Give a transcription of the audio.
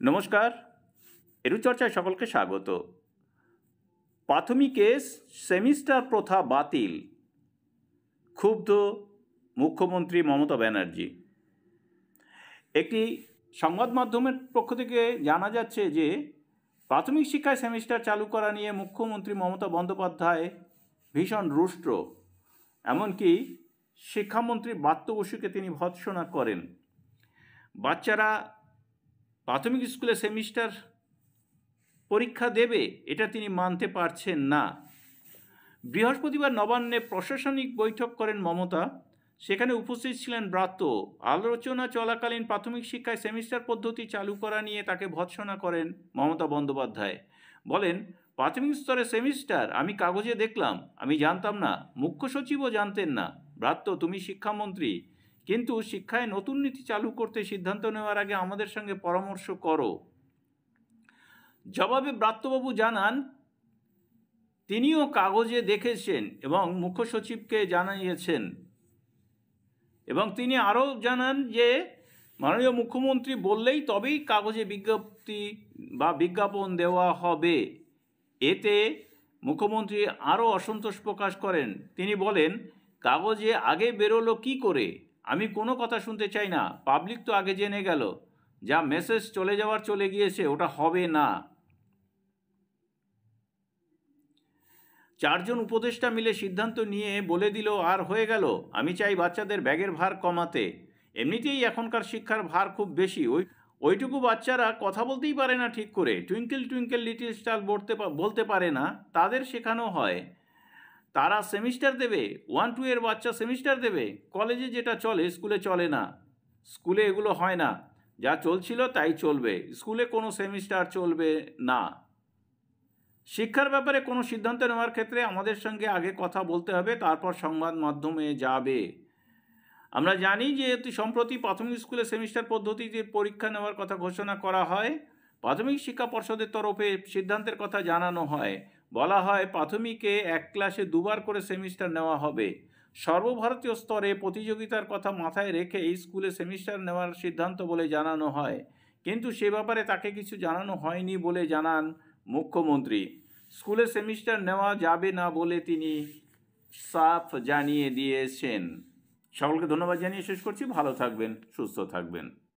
নমস্কার, এরুচর্চায় সকলকে স্বাগত। প্রাথমিকে সেমিস্টার প্রথা বাতিল, ক্ষুব্ধ মুখ্যমন্ত্রী মমতা ব্যানার্জি। একটি সংবাদ মাধ্যমের পক্ষ থেকে জানা যাচ্ছে যে প্রাথমিক শিক্ষায় সেমিস্টার চালু করা নিয়ে মুখ্যমন্ত্রী মমতা বন্দ্যোপাধ্যায় ভীষণ রুষ্ট। এমনকি শিক্ষামন্ত্রী ব্রাত্য বসুকে তিনি ভৎসনা করেন। বাচ্চারা প্রাথমিক স্কুলে সেমিস্টার পরীক্ষা দেবে এটা তিনি মানতে পারছেন না। বৃহস্পতিবার নবান্নে প্রশাসনিক বৈঠক করেন মমতা। সেখানে উপস্থিত ছিলেন ব্রাত্য। আলোচনা চলাকালীন প্রাথমিক শিক্ষায় সেমিস্টার পদ্ধতি চালু করা নিয়ে তাকে ভৎসনা করেন মমতা বন্দ্যোপাধ্যায়। বলেন, প্রাথমিক স্তরে সেমিস্টার আমি কাগজে দেখলাম, আমি জানতাম না, মুখ্য সচিবও জানতেন না। ব্রাত্য, তুমি শিক্ষামন্ত্রী, কিন্তু শিক্ষায় নতুন নীতি চালু করতে সিদ্ধান্ত নেওয়ার আগে আমাদের সঙ্গে পরামর্শ করো। জবাবে ব্রাত্যবাবু জানান তিনিও কাগজে দেখেছেন এবং মুখ্য সচিবকে জানিয়েছেন। এবং তিনি আরও জানান যে মাননীয় মুখ্যমন্ত্রী বললেই তবেই কাগজে বিজ্ঞপ্তি বা বিজ্ঞাপন দেওয়া হবে। এতে মুখ্যমন্ত্রী আরও অসন্তোষ প্রকাশ করেন। তিনি বলেন, কাগজে আগে বেরোলো কি করে? আমি কোনো কথা শুনতে চাই না। পাবলিক তো আগে জেনে গেল, যা মেসেজ চলে যাওয়ার চলে গিয়েছে, ওটা হবে না। 4 জন উপদেষ্টা মিলে সিদ্ধান্ত নিয়ে বলে দিল আর হয়ে গেল। আমি চাই বাচ্চাদের ব্যাগের ভার কমাতে। এমনিতেই এখনকার শিক্ষার ভার খুব বেশি। ওইটুকু বাচ্চারা কথা বলতেই পারে না ঠিক করে। টুইঙ্কেল টুইঙ্কেল লিটিল স্টার বলতে পারে না, তাদের শেখানো হয়। তারা সেমিস্টার দেবে, 1-2 এর বাচ্চা সেমিস্টার দেবে। কলেজে যেটা চলে স্কুলে চলে না। স্কুলে এগুলো হয় না। যা চলছিল তাই চলবে। স্কুলে কোনো সেমিস্টার চলবে না। শিক্ষার ব্যাপারে কোনো সিদ্ধান্ত নেওয়ার ক্ষেত্রে আমাদের সঙ্গে আগে কথা বলতে হবে, তারপর সংবাদ মাধ্যমে যাবে। আমরা জানি যে সম্প্রতি প্রাথমিক স্কুলে সেমিস্টার পদ্ধতিতে পরীক্ষা নেওয়ার কথা ঘোষণা করা হয়। প্রাথমিক শিক্ষা পর্ষদের তরফে সিদ্ধান্তের কথা জানানো হয়। বলা হয় প্রাথমিকে এক ক্লাসে 2 বার করে সেমিস্টার নেওয়া হবে। সর্বভারতীয় স্তরে প্রতিযোগিতার কথা মাথায় রেখে এই স্কুলে সেমিস্টার নেওয়ার সিদ্ধান্ত বলে জানানো হয়। কিন্তু সে ব্যাপারে তাকে কিছু জানানো হয়নি বলে জানান মুখ্যমন্ত্রী। স্কুলে সেমিস্টার নেওয়া যাবে না বলে তিনি সাফ জানিয়ে দিয়েছেন। সকলকে ধন্যবাদ জানিয়ে শেষ করছি। ভালো থাকবেন, সুস্থ থাকবেন।